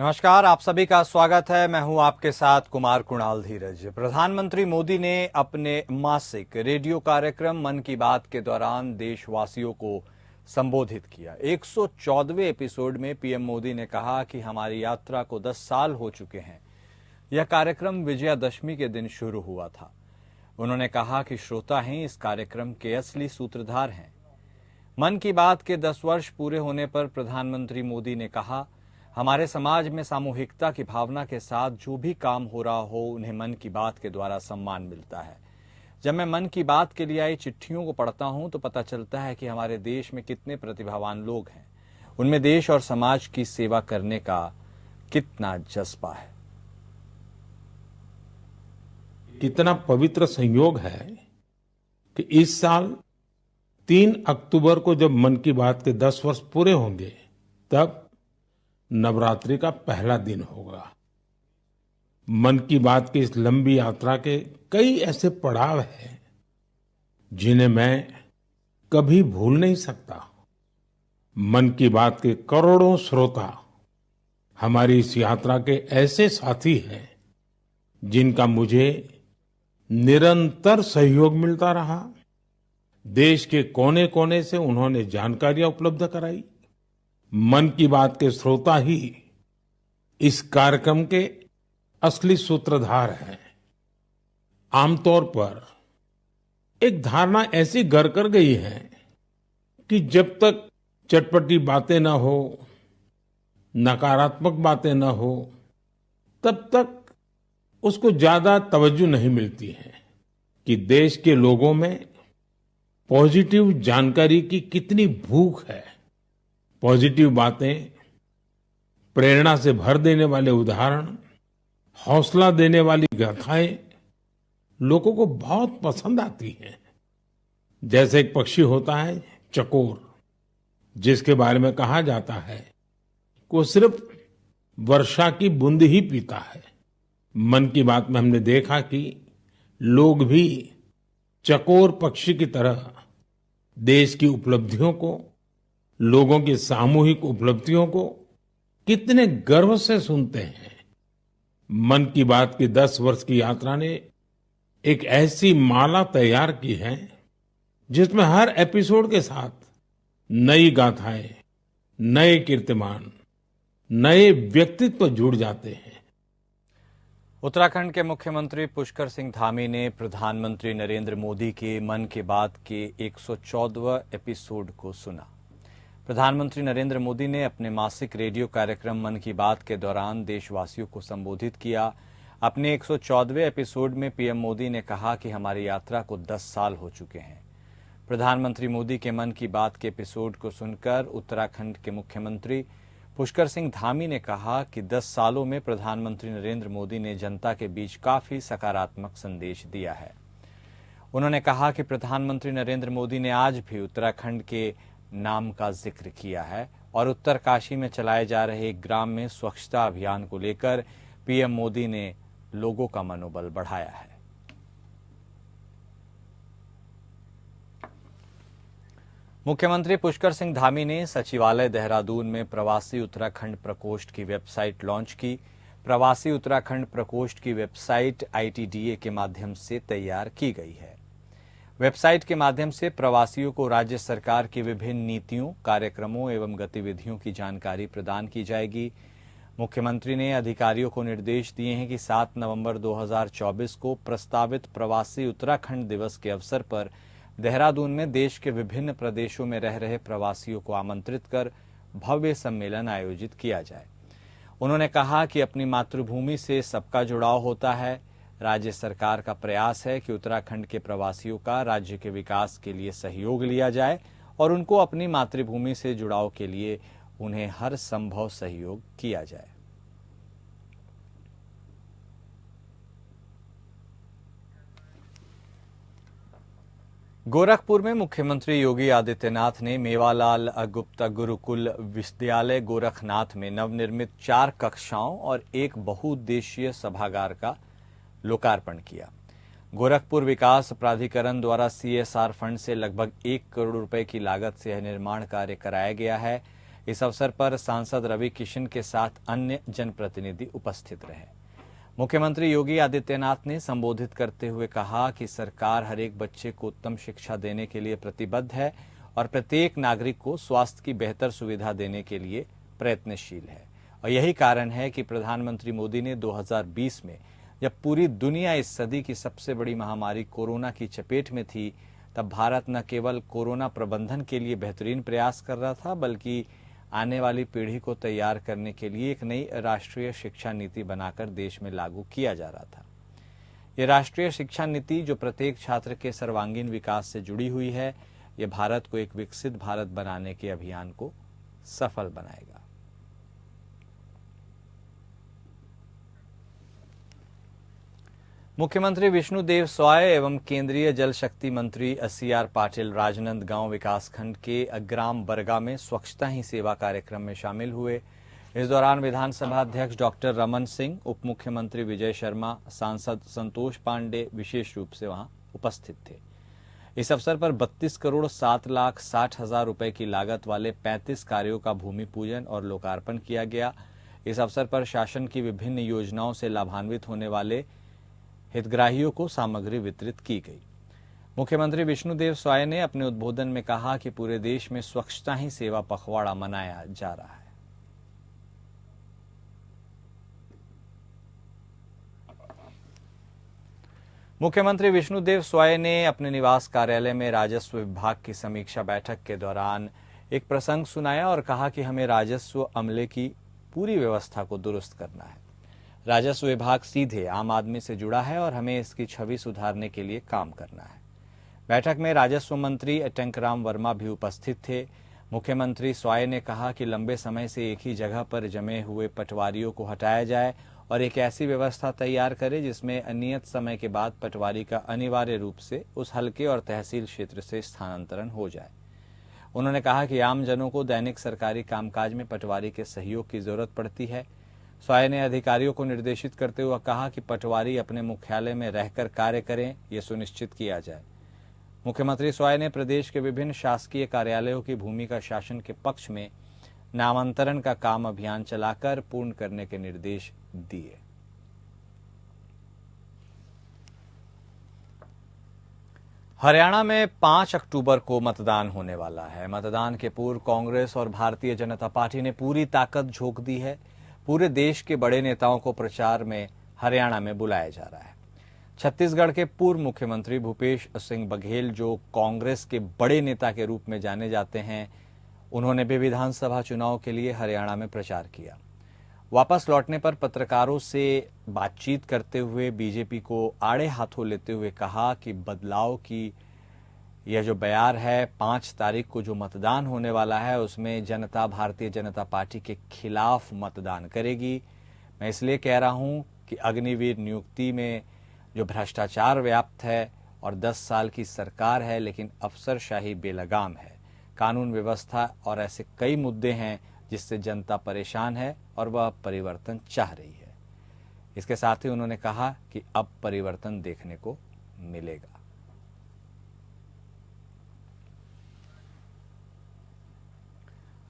नमस्कार, आप सभी का स्वागत है। मैं हूं आपके साथ कुमार कुणाल धीरज। प्रधानमंत्री मोदी ने अपने मासिक रेडियो कार्यक्रम मन की बात के दौरान देशवासियों को संबोधित किया। 114वें एपिसोड में पीएम मोदी ने कहा कि हमारी यात्रा को 10 साल हो चुके हैं। यह कार्यक्रम विजयादशमी के दिन शुरू हुआ था। उन्होंने कहा कि श्रोता ही इस कार्यक्रम के असली सूत्रधार हैं। मन की बात के 10 वर्ष पूरे होने पर प्रधानमंत्री मोदी ने कहा, हमारे समाज में सामूहिकता की भावना के साथ जो भी काम हो रहा हो उन्हें मन की बात के द्वारा सम्मान मिलता है। जब मैं मन की बात के लिए आई चिट्ठियों को पढ़ता हूं तो पता चलता है कि हमारे देश में कितने प्रतिभावान लोग हैं, उनमें देश और समाज की सेवा करने का कितना जज्बा है। कितना पवित्र संयोग है कि इस साल 3 अक्टूबर को जब मन की बात के 10 वर्ष पूरे होंगे तब नवरात्रि का पहला दिन होगा। मन की बात की इस लंबी यात्रा के कई ऐसे पड़ाव हैं जिन्हें मैं कभी भूल नहीं सकता। मन की बात के करोड़ों श्रोता हमारी इस यात्रा के ऐसे साथी हैं जिनका मुझे निरंतर सहयोग मिलता रहा। देश के कोने कोने से उन्होंने जानकारियां उपलब्ध कराई। मन की बात के श्रोता ही इस कार्यक्रम के असली सूत्रधार हैं। आमतौर पर एक धारणा ऐसी घर कर गई है कि जब तक चटपटी बातें न हो, नकारात्मक बातें न हो, तब तक उसको ज्यादा तवज्जो नहीं मिलती है कि देश के लोगों में पॉजिटिव जानकारी की कितनी भूख है। पॉजिटिव बातें, प्रेरणा से भर देने वाले उदाहरण, हौसला देने वाली गाथाएं लोगों को बहुत पसंद आती हैं। जैसे एक पक्षी होता है चकोर, जिसके बारे में कहा जाता है कि वो सिर्फ वर्षा की बूंद ही पीता है। मन की बात में हमने देखा कि लोग भी चकोर पक्षी की तरह देश की उपलब्धियों को, लोगों की सामूहिक उपलब्धियों को कितने गर्व से सुनते हैं। मन की बात की 10 वर्ष की यात्रा ने एक ऐसी माला तैयार की है जिसमें हर एपिसोड के साथ नई गाथाएं, नए कीर्तिमान, नए व्यक्तित्व जुड़ जाते हैं। उत्तराखंड के मुख्यमंत्री पुष्कर सिंह धामी ने प्रधानमंत्री नरेंद्र मोदी के मन की बात के 114वें एपिसोड को सुना। प्रधानमंत्री नरेंद्र मोदी ने अपने मासिक रेडियो कार्यक्रम मन की बात के दौरान देशवासियों को संबोधित किया। अपने 114वें एपिसोड में पीएम मोदी ने कहा कि हमारी यात्रा को 10 साल हो चुके हैं। प्रधानमंत्री मोदी के मन की बात के एपिसोड को सुनकर उत्तराखंड के मुख्यमंत्री पुष्कर सिंह धामी ने कहा कि 10 सालों में प्रधानमंत्री नरेंद्र मोदी ने जनता के बीच काफी सकारात्मक संदेश दिया है। उन्होंने कहा कि प्रधानमंत्री नरेंद्र मोदी ने आज भी उत्तराखंड के नाम का जिक्र किया है और उत्तरकाशी में चलाए जा रहे ग्राम में स्वच्छता अभियान को लेकर पीएम मोदी ने लोगों का मनोबल बढ़ाया है। मुख्यमंत्री पुष्कर सिंह धामी ने सचिवालय देहरादून में प्रवासी उत्तराखंड प्रकोष्ठ की वेबसाइट लॉन्च की। प्रवासी उत्तराखंड प्रकोष्ठ की वेबसाइट आईटीडीए के माध्यम से तैयार की गई है। वेबसाइट के माध्यम से प्रवासियों को राज्य सरकार की विभिन्न नीतियों, कार्यक्रमों एवं गतिविधियों की जानकारी प्रदान की जाएगी। मुख्यमंत्री ने अधिकारियों को निर्देश दिए हैं कि 7 नवंबर 2024 को प्रस्तावित प्रवासी उत्तराखंड दिवस के अवसर पर देहरादून में देश के विभिन्न प्रदेशों में रह रहे प्रवासियों को आमंत्रित कर भव्य सम्मेलन आयोजित किया जाए। उन्होंने कहा कि अपनी मातृभूमि से सबका जुड़ाव होता है। राज्य सरकार का प्रयास है कि उत्तराखंड के प्रवासियों का राज्य के विकास के लिए सहयोग लिया जाए और उनको अपनी मातृभूमि से जुड़ाव के लिए उन्हें हर संभव सहयोग किया जाए। गोरखपुर में मुख्यमंत्री योगी आदित्यनाथ ने मेवालाल गुप्ता गुरुकुल विश्वविद्यालय गोरखनाथ में नवनिर्मित 4 कक्षाओं और एक बहुउद्देशीय सभागार का लोकार्पण किया। गोरखपुर विकास प्राधिकरण द्वारा सीएसआर फंड से लगभग 1 करोड़ रुपए की लागत से यह निर्माण कार्य कराया गया है। इस अवसर पर सांसद रवि किशन के साथ अन्य जनप्रतिनिधि उपस्थित रहे। मुख्यमंत्री योगी आदित्यनाथ ने संबोधित करते हुए कहा कि सरकार हर एक बच्चे को उत्तम शिक्षा देने के लिए प्रतिबद्ध है और प्रत्येक नागरिक को स्वास्थ्य की बेहतर सुविधा देने के लिए प्रयत्नशील है। और यही कारण है कि प्रधानमंत्री मोदी ने 2020 में जब पूरी दुनिया इस सदी की सबसे बड़ी महामारी कोरोना की चपेट में थी, तब भारत न केवल कोरोना प्रबंधन के लिए बेहतरीन प्रयास कर रहा था, बल्कि आने वाली पीढ़ी को तैयार करने के लिए एक नई राष्ट्रीय शिक्षा नीति बनाकर देश में लागू किया जा रहा था। ये राष्ट्रीय शिक्षा नीति जो प्रत्येक छात्र के सर्वांगीण विकास से जुड़ी हुई है, ये भारत को एक विकसित भारत बनाने के अभियान को सफल बनाएगा। मुख्यमंत्री विष्णुदेव साय एवं केंद्रीय जल शक्ति मंत्री सी.आर. पाटिल राजनांदगांव विकासखंड के ग्राम बरगा में स्वच्छता ही सेवा कार्यक्रम में शामिल हुए। इस दौरान विधानसभा अध्यक्ष डॉक्टर रमन सिंह, उप मुख्यमंत्री विजय शर्मा, सांसद संतोष पांडे विशेष रूप से वहां उपस्थित थे। इस अवसर पर 32,07,60,000 रुपए की लागत वाले 35 कार्यों का भूमि पूजन और लोकार्पण किया गया। इस अवसर पर शासन की विभिन्न योजनाओं से लाभान्वित होने वाले हितग्राहियों को सामग्री वितरित की गई। मुख्यमंत्री विष्णुदेव साय ने अपने उद्बोधन में कहा कि पूरे देश में स्वच्छता ही सेवा पखवाड़ा मनाया जा रहा है। मुख्यमंत्री विष्णुदेव साय ने अपने निवास कार्यालय में राजस्व विभाग की समीक्षा बैठक के दौरान एक प्रसंग सुनाया और कहा कि हमें राजस्व अमले की पूरी व्यवस्था को दुरुस्त करना है। राजस्व विभाग सीधे आम आदमी से जुड़ा है और हमें इसकी छवि सुधारने के लिए काम करना है। बैठक में राजस्व मंत्री टंकराम वर्मा भी उपस्थित थे। मुख्यमंत्री साय ने कहा कि लंबे समय से एक ही जगह पर जमे हुए पटवारियों को हटाया जाए और एक ऐसी व्यवस्था तैयार करे जिसमें अनियत समय के बाद पटवारी का अनिवार्य रूप से उस हलके और तहसील क्षेत्र से स्थानांतरण हो जाए। उन्होंने कहा कि आम जनों को दैनिक सरकारी कामकाज में पटवारी के सहयोग की जरूरत पड़ती है। साय ने अधिकारियों को निर्देशित करते हुए कहा कि पटवारी अपने मुख्यालय में रहकर कार्य करें, ये सुनिश्चित किया जाए। मुख्यमंत्री साय ने प्रदेश के विभिन्न शासकीय कार्यालयों की भूमि का शासन के पक्ष में नामांतरण का काम अभियान चलाकर पूर्ण करने के निर्देश दिए। हरियाणा में 5 अक्टूबर को मतदान होने वाला है। मतदान के पूर्व कांग्रेस और भारतीय जनता पार्टी ने पूरी ताकत झोंक दी है। पूरे देश के बड़े नेताओं को प्रचार में हरियाणा में बुलाया जा रहा है। छत्तीसगढ़ के पूर्व मुख्यमंत्री भूपेश सिंह बघेल, जो कांग्रेस के बड़े नेता के रूप में जाने जाते हैं, उन्होंने भी विधानसभा चुनाव के लिए हरियाणा में प्रचार किया। वापस लौटने पर पत्रकारों से बातचीत करते हुए बीजेपी को आड़े हाथों लेते हुए कहा कि बदलाव की यह जो बयार है, 5 तारीख को जो मतदान होने वाला है उसमें जनता भारतीय जनता पार्टी के खिलाफ मतदान करेगी। मैं इसलिए कह रहा हूं कि अग्निवीर नियुक्ति में जो भ्रष्टाचार व्याप्त है और 10 साल की सरकार है, लेकिन अफसरशाही बेलगाम है। कानून व्यवस्था और ऐसे कई मुद्दे हैं जिससे जनता परेशान है और वह परिवर्तन चाह रही है। इसके साथ ही उन्होंने कहा कि अब परिवर्तन देखने को मिलेगा।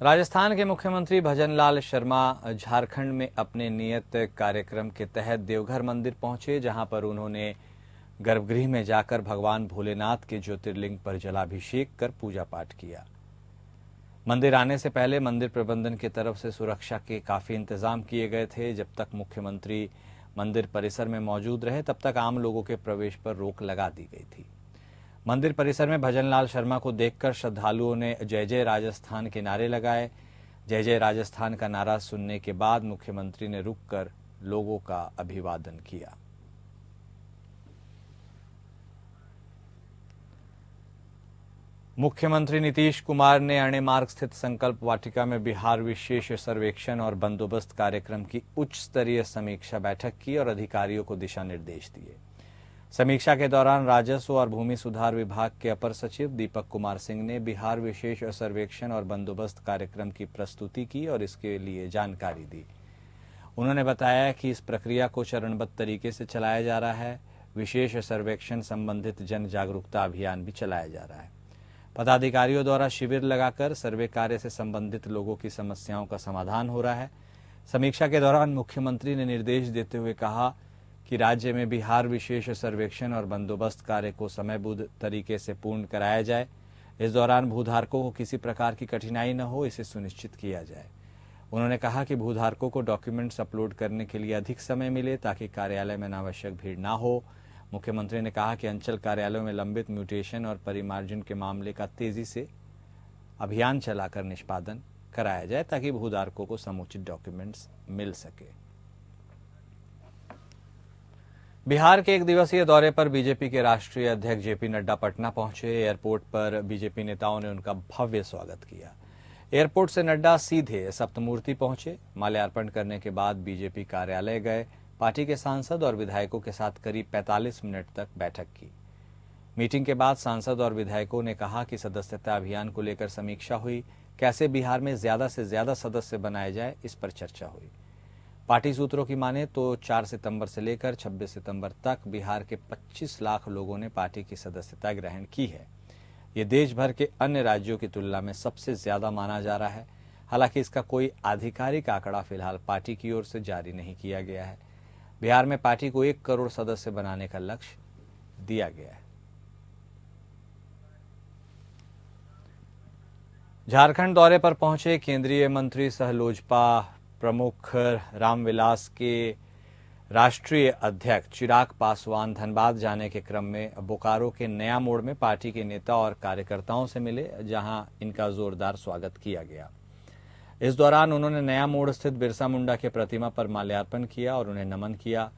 राजस्थान के मुख्यमंत्री भजनलाल शर्मा झारखंड में अपने नियत कार्यक्रम के तहत देवघर मंदिर पहुंचे, जहां पर उन्होंने गर्भगृह में जाकर भगवान भोलेनाथ के ज्योतिर्लिंग पर जलाभिषेक कर पूजा पाठ किया। मंदिर आने से पहले मंदिर प्रबंधन की तरफ से सुरक्षा के काफी इंतजाम किए गए थे। जब तक मुख्यमंत्री मंदिर परिसर में मौजूद रहे, तब तक आम लोगों के प्रवेश पर रोक लगा दी गई थी। मंदिर परिसर में भजनलाल शर्मा को देखकर श्रद्धालुओं ने जय जय राजस्थान के नारे लगाए। जय जय राजस्थान का नारा सुनने के बाद मुख्यमंत्री ने रुककर लोगों का अभिवादन किया। मुख्यमंत्री नीतीश कुमार ने अणे मार्ग स्थित संकल्प वाटिका में बिहार विशेष सर्वेक्षण और बंदोबस्त कार्यक्रम की उच्च स्तरीय समीक्षा बैठक की और अधिकारियों को दिशा निर्देश दिए। समीक्षा के दौरान राजस्व और भूमि सुधार विभाग के अपर सचिव दीपक कुमार सिंह ने बिहार विशेष सर्वेक्षण और बंदोबस्त कार्यक्रम की प्रस्तुति की और इसके लिए जानकारी दी। उन्होंने बताया कि इस प्रक्रिया को चरणबद्ध तरीके से चलाया जा रहा है। विशेष सर्वेक्षण संबंधित जन जागरूकता अभियान भी चलाया जा रहा है। पदाधिकारियों द्वारा शिविर लगाकर सर्वे कार्य से संबंधित लोगों की समस्याओं का समाधान हो रहा है। समीक्षा के दौरान मुख्यमंत्री ने निर्देश देते हुए कहा कि राज्य में बिहार विशेष सर्वेक्षण और बंदोबस्त कार्य को समयबद्ध तरीके से पूर्ण कराया जाए। इस दौरान भूधारकों को किसी प्रकार की कठिनाई न हो, इसे सुनिश्चित किया जाए। उन्होंने कहा कि भूधारकों को डॉक्यूमेंट्स अपलोड करने के लिए अधिक समय मिले ताकि कार्यालय में अनावश्यक भीड़ न हो। मुख्यमंत्री ने कहा कि अंचल कार्यालयों में लंबित म्यूटेशन और परिमार्जन के मामले का तेजी से अभियान चलाकर निष्पादन कराया जाए ताकि भूधारकों को समुचित डॉक्यूमेंट्स मिल सके। बिहार के एक दिवसीय दौरे पर बीजेपी के राष्ट्रीय अध्यक्ष जेपी नड्डा पटना पहुंचे। एयरपोर्ट पर बीजेपी नेताओं ने उनका भव्य स्वागत किया। एयरपोर्ट से नड्डा सीधे सप्तमूर्ति पहुंचे। माल्यार्पण करने के बाद बीजेपी कार्यालय गए। पार्टी के सांसद और विधायकों के साथ करीब 45 मिनट तक बैठक की। मीटिंग के बाद सांसद और विधायकों ने कहा कि सदस्यता अभियान को लेकर समीक्षा हुई। कैसे बिहार में ज्यादा से ज्यादा सदस्य बनाए जाए, इस पर चर्चा हुई। पार्टी सूत्रों की माने तो 4 सितंबर से लेकर 26 सितंबर तक बिहार के 25 लाख लोगों ने पार्टी की सदस्यता ग्रहण की है। ये देश भर के अन्य राज्यों की तुलना में सबसे ज्यादा माना जा रहा है। हालांकि इसका कोई आधिकारिक आंकड़ा फिलहाल पार्टी की ओर से जारी नहीं किया गया है। बिहार में पार्टी को 1 करोड़ सदस्य बनाने का लक्ष्य दिया गया है। झारखंड दौरे पर पहुंचे केंद्रीय मंत्री सह लोजपा प्रमुख रामविलास के राष्ट्रीय अध्यक्ष चिराग पासवान धनबाद जाने के क्रम में बोकारो के नया मोड़ में पार्टी के नेता और कार्यकर्ताओं से मिले, जहां इनका जोरदार स्वागत किया गया। इस दौरान उन्होंने नया मोड़ स्थित बिरसा मुंडा के प्रतिमा पर माल्यार्पण किया और उन्हें नमन किया।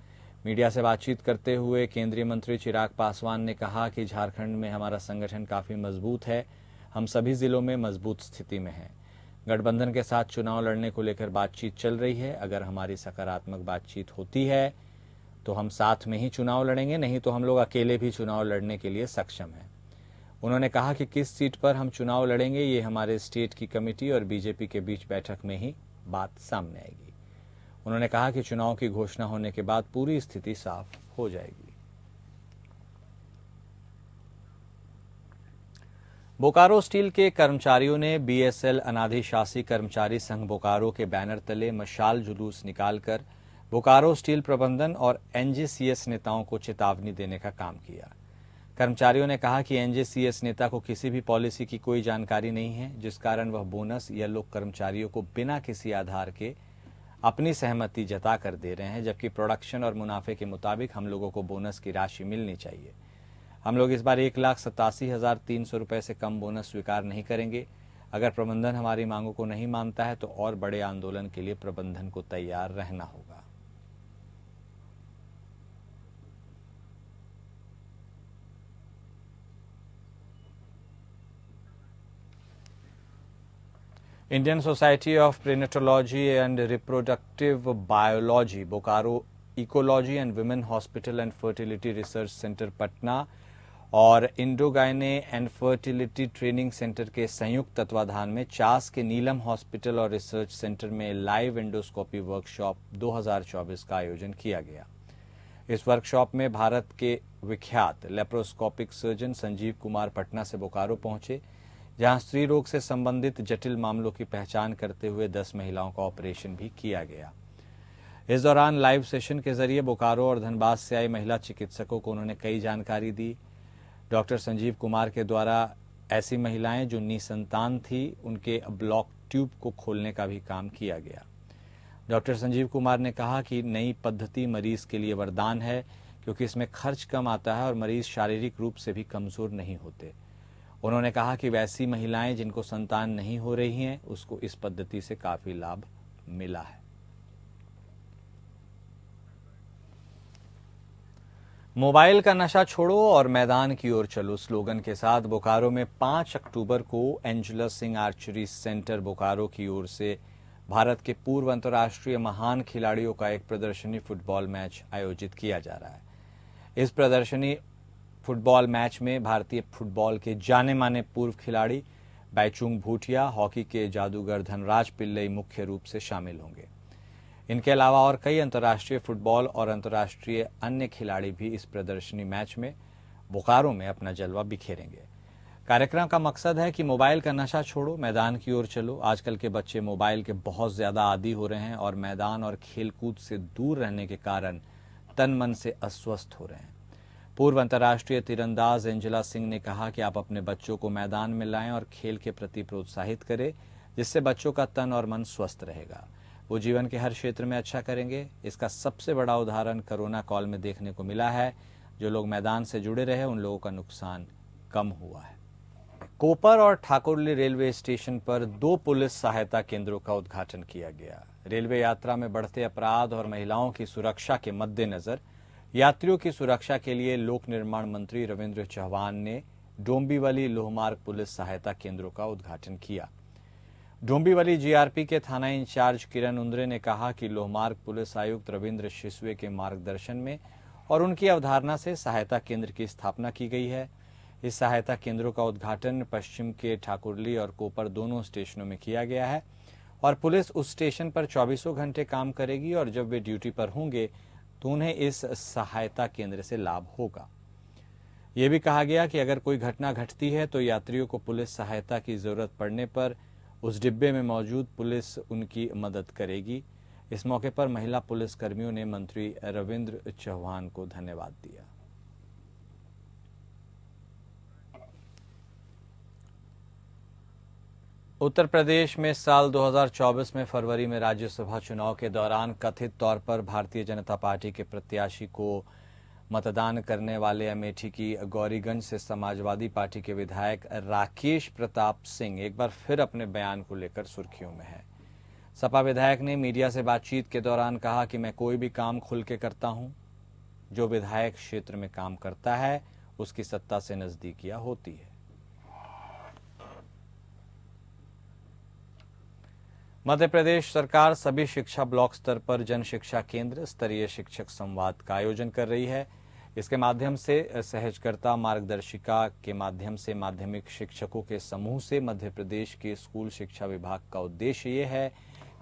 मीडिया से बातचीत करते हुए केंद्रीय मंत्री चिराग पासवान ने कहा कि झारखंड में हमारा संगठन काफी मजबूत है। हम सभी जिलों में मजबूत स्थिति में हैं। गठबंधन के साथ चुनाव लड़ने को लेकर बातचीत चल रही है। अगर हमारी सकारात्मक बातचीत होती है तो हम साथ में ही चुनाव लड़ेंगे, नहीं तो हम लोग अकेले भी चुनाव लड़ने के लिए सक्षम हैं। उन्होंने कहा कि किस सीट पर हम चुनाव लड़ेंगे, ये हमारे स्टेट की कमेटी और बीजेपी के बीच बैठक में ही बात सामने आएगी। उन्होंने कहा कि चुनाव की घोषणा होने के बाद पूरी स्थिति साफ हो जाएगी। बोकारो स्टील के कर्मचारियों ने बीएसएल अनाधिशासी कर्मचारी संघ बोकारो के बैनर तले मशाल जुलूस निकालकर बोकारो स्टील प्रबंधन और एनजेसीएस नेताओं को चेतावनी देने का काम किया। कर्मचारियों ने कहा कि एनजेसीएस नेता को किसी भी पॉलिसी की कोई जानकारी नहीं है, जिस कारण वह बोनस या लोग कर्मचारियों को बिना किसी आधार के अपनी सहमति जता कर दे रहे हैं, जबकि प्रोडक्शन और मुनाफे के मुताबिक हम लोगों को बोनस की राशि मिलनी चाहिए। हम लोग इस बार 1,87,300 रुपये से कम बोनस स्वीकार नहीं करेंगे। अगर प्रबंधन हमारी मांगों को नहीं मानता है तो और बड़े आंदोलन के लिए प्रबंधन को तैयार रहना होगा। Indian society of perinatology and reproductive biology, Bokaro ecology and women hospital and fertility research centre Patna और Indogyne and fertility training centre के संयुक्त तत्वाधान में चास के नीलम हॉस्पिटल और रिसर्च सेंटर में लाइव एंडोस्कोपी वर्कशॉप 2024 का आयोजन किया गया। इस वर्कशॉप में भारत के विख्यात लेप्रोस्कोपिक सर्जन संजीव कुमार पटना से बोकारो पहुंचे, जहां स्त्री रोग से संबंधित जटिल मामलों की पहचान करते हुए 10 महिलाओं का ऑपरेशन भी किया गया। इस दौरान लाइव सेशन के जरिए बोकारो और धनबाद से आई महिला चिकित्सकों को उन्होंने कई जानकारी दी। डॉक्टर संजीव कुमार के द्वारा ऐसी महिलाएं जो निसंतान थी, उनके ब्लॉक ट्यूब को खोलने का भी काम किया गया। डॉक्टर संजीव कुमार ने कहा कि नई पद्धति मरीज के लिए वरदान है, क्योंकि इसमें खर्च कम आता है और मरीज शारीरिक रूप से भी कमजोर नहीं होते। उन्होंने कहा कि वैसी महिलाएं जिनको संतान नहीं हो रही हैं, उसको इस पद्धति से काफी लाभ मिला है। मोबाइल का नशा छोड़ो और मैदान की ओर चलो स्लोगन के साथ बोकारो में 5 अक्टूबर को एंजुला सिंह आर्चरी सेंटर बोकारो की ओर से भारत के पूर्व अंतर्राष्ट्रीय महान खिलाड़ियों का एक प्रदर्शनी फुटबॉल मैच आयोजित किया जा रहा है। इस प्रदर्शनी फुटबॉल मैच में भारतीय फुटबॉल के जाने माने पूर्व खिलाड़ी बैचुंग भूटिया, हॉकी के जादूगर धनराज पिल्लई मुख्य रूप से शामिल होंगे। इनके अलावा और कई अंतर्राष्ट्रीय फुटबॉल और अंतर्राष्ट्रीय अन्य खिलाड़ी भी इस प्रदर्शनी मैच में बोकारो में अपना जलवा बिखेरेंगे। कार्यक्रम का मकसद है कि मोबाइल का नशा छोड़ो, मैदान की ओर चलो। आजकल के बच्चे मोबाइल के बहुत ज्यादा आदी हो रहे हैं और मैदान और खेलकूद से दूर रहने के कारण तन मन से अस्वस्थ हो रहे हैं। पूर्व अंतर्राष्ट्रीय तीरंदाज एंजेला सिंह ने कहा कि आप अपने बच्चों को मैदान में लाएं और खेल के प्रति प्रोत्साहित करें, जिससे बच्चों का तन और मन स्वस्थ रहेगा। वो जीवन के हर क्षेत्र में अच्छा करेंगे। इसका सबसे बड़ा उदाहरण कोरोना काल में देखने को मिला है। जो लोग मैदान से जुड़े रहे, उन लोगों का नुकसान कम हुआ है। कोपर और ठाकुरली रेलवे स्टेशन पर 2 पुलिस सहायता केंद्रों का उद्घाटन किया गया। रेलवे यात्रा में बढ़ते अपराध और महिलाओं की सुरक्षा के मद्देनजर यात्रियों की सुरक्षा के लिए लोक निर्माण मंत्री रविंद्र चौहान ने डोंबिवली लोहमार्ग पुलिस सहायता केंद्रों का उद्घाटन किया। डोंबिवली जीआरपी के थाना इंचार्ज किरण उंद्रे ने कहा कि लोहमार्ग पुलिस आयुक्त रविंद्र शिसवे के मार्गदर्शन में और उनकी अवधारणा से सहायता केंद्र की स्थापना की गई है। इस सहायता केंद्रों का उद्घाटन पश्चिम के ठाकुरली और कोपर दोनों स्टेशनों में किया गया है और पुलिस उस स्टेशन पर 24 घंटे काम करेगी और जब वे ड्यूटी पर होंगे तो उन्हें इस सहायता केंद्र से लाभ होगा। यह भी कहा गया कि अगर कोई घटना घटती है तो यात्रियों को पुलिस सहायता की जरूरत पड़ने पर उस डिब्बे में मौजूद पुलिस उनकी मदद करेगी। इस मौके पर महिला पुलिस कर्मियों ने मंत्री रविंद्र चौहान को धन्यवाद दिया। उत्तर प्रदेश में साल 2024 में फरवरी में राज्यसभा चुनाव के दौरान कथित तौर पर भारतीय जनता पार्टी के प्रत्याशी को मतदान करने वाले अमेठी की गौरीगंज से समाजवादी पार्टी के विधायक राकेश प्रताप सिंह एक बार फिर अपने बयान को लेकर सुर्खियों में है। सपा विधायक ने मीडिया से बातचीत के दौरान कहा कि मैं कोई भी काम खुल के करता हूं। जो विधायक क्षेत्र में काम करता है उसकी सत्ता से नजदीकियां होती है। मध्य प्रदेश सरकार सभी शिक्षा ब्लॉक स्तर पर जन शिक्षा केंद्र स्तरीय शिक्षक संवाद का आयोजन कर रही है। इसके माध्यम से सहजकर्ता मार्गदर्शिका के माध्यम से माध्यमिक शिक्षकों के समूह से मध्य प्रदेश के स्कूल शिक्षा विभाग का उद्देश्य ये है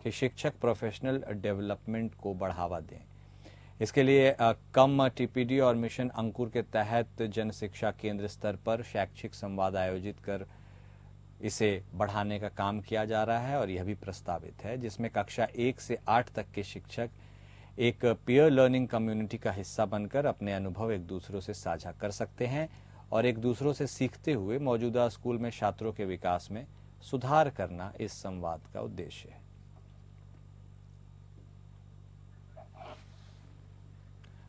कि शिक्षक प्रोफेशनल डेवलपमेंट को बढ़ावा दें। इसके लिए कम टीपीडी और मिशन अंकुर के तहत जन शिक्षा केंद्र स्तर पर शैक्षिक संवाद आयोजित कर इसे बढ़ाने का काम किया जा रहा है और यह भी प्रस्तावित है, जिसमें कक्षा 1 से 8 तक के शिक्षक एक पीयर लर्निंग कम्युनिटी का हिस्सा बनकर अपने अनुभव एक दूसरों से साझा कर सकते हैं और एक दूसरों से सीखते हुए मौजूदा स्कूल में छात्रों के विकास में सुधार करना इस संवाद का उद्देश्य है।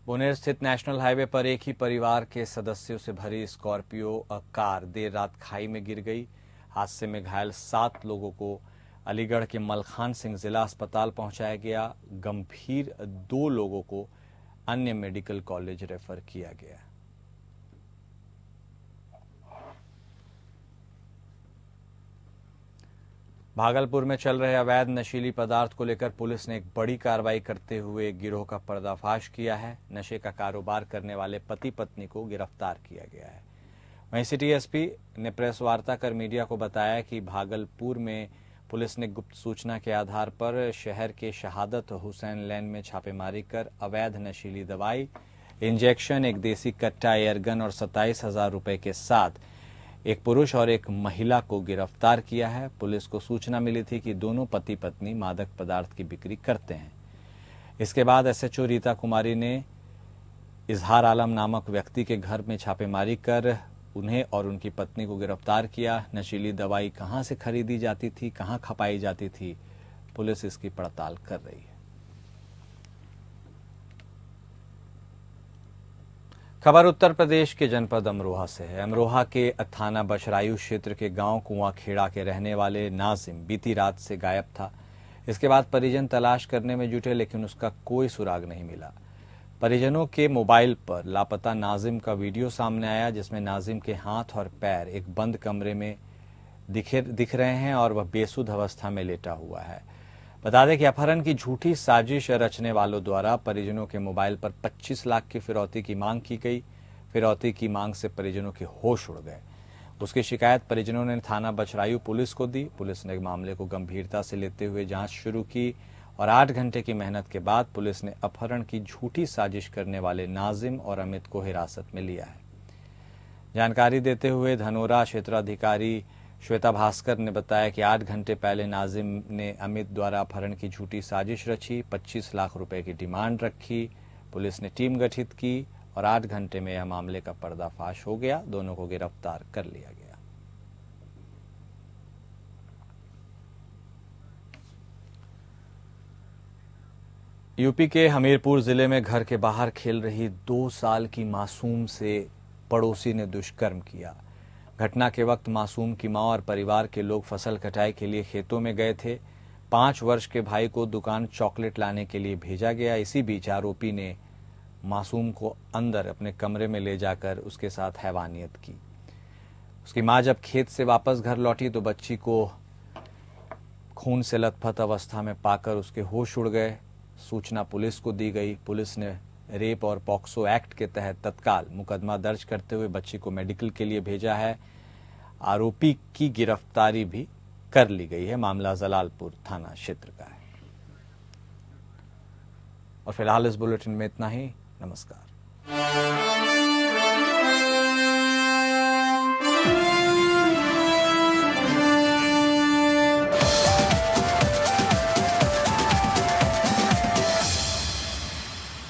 पुणे स्थित नेशनल हाईवे पर एक ही परिवार के सदस्यों से भरी स्कॉर्पियो कार देर रात खाई में गिर गई। हादसे में घायल 7 लोगों को अलीगढ़ के मलखान सिंह जिला अस्पताल पहुंचाया गया। गंभीर 2 लोगों को अन्य मेडिकल कॉलेज रेफर किया गया। भागलपुर में चल रहे अवैध नशीली पदार्थ को लेकर पुलिस ने एक बड़ी कार्रवाई करते हुए एक गिरोह का पर्दाफाश किया है। नशे का कारोबार करने वाले पति पत्नी को गिरफ्तार किया गया है। वहीं सिटी एसपी ने प्रेस वार्ता कर मीडिया को बताया कि भागलपुर में पुलिस ने गुप्त सूचना के आधार पर शहर के शहादत हुसैन लेन में छापेमारी कर अवैध नशीली दवाई, इंजेक्शन, एक देसी कट्टा एयरगन और 27,000 रुपए के साथ एक पुरुष और एक महिला को गिरफ्तार किया है। पुलिस को सूचना मिली थी कि दोनों पति पत्नी मादक पदार्थ की बिक्री करते हैं। इसके बाद एसएचओ रीता कुमारी ने इजहार आलम नामक व्यक्ति के घर में छापेमारी कर उन्हें और उनकी पत्नी को गिरफ्तार किया। नशीली दवाई कहां से खरीदी जाती थी, कहां खपाई जाती थी, पुलिस इसकी पड़ताल कर रही है। खबर उत्तर प्रदेश के जनपद अमरोहा से है। अमरोहा के थाना बशरायु क्षेत्र के गांव कुआंखेड़ा के रहने वाले नाजिम बीती रात से गायब था। इसके बाद परिजन तलाश करने में जुटे, लेकिन उसका कोई सुराग नहीं मिला। परिजनों के मोबाइल पर लापता नाजिम का वीडियो सामने आया, जिसमें नाजिम के हाथ और पैर एक बंद कमरे में दिख रहे हैं और वह बेसुध अवस्था में लेटा हुआ है। बता दें कि अपहरण की झूठी साजिश रचने वालों द्वारा परिजनों के मोबाइल पर 25 लाख की फिरौती की मांग की गई। फिरौती की मांग से परिजनों के होश उड़ गए। उसकी शिकायत परिजनों ने थाना बछरायु पुलिस को दी। पुलिस ने मामले को गंभीरता से लेते हुए जांच शुरू की और 8 घंटे की मेहनत के बाद पुलिस ने अपहरण की झूठी साजिश करने वाले नाजिम और अमित को हिरासत में लिया है। जानकारी देते हुए धनोरा क्षेत्राधिकारी श्वेता भास्कर ने बताया कि 8 घंटे पहले नाजिम ने अमित द्वारा अपहरण की झूठी साजिश रची, 25 लाख रुपए की डिमांड रखी। पुलिस ने टीम गठित की और 8 घंटे में यह मामले का पर्दाफाश हो गया। दोनों को गिरफ्तार कर लिया गया। यूपी के हमीरपुर जिले में घर के बाहर खेल रही 2 साल की मासूम से पड़ोसी ने दुष्कर्म किया। घटना के वक्त मासूम की मां और परिवार के लोग फसल कटाई के लिए खेतों में गए थे। 5 वर्ष के भाई को दुकान चॉकलेट लाने के लिए भेजा गया। इसी बीच आरोपी ने मासूम को अंदर अपने कमरे में ले जाकर उसके साथ हैवानियत की। उसकी मां जब खेत से वापस घर लौटी तो बच्ची को खून से लथपथ अवस्था में पाकर उसके होश उड़ गए। सूचना पुलिस को दी गई। पुलिस ने रेप और पॉक्सो एक्ट के तहत तत्काल मुकदमा दर्ज करते हुए बच्ची को मेडिकल के लिए भेजा है। आरोपी की गिरफ्तारी भी कर ली गई है। मामला जलालपुर थाना क्षेत्र का है। और फिलहाल इस बुलेटिन में इतना ही। नमस्कार।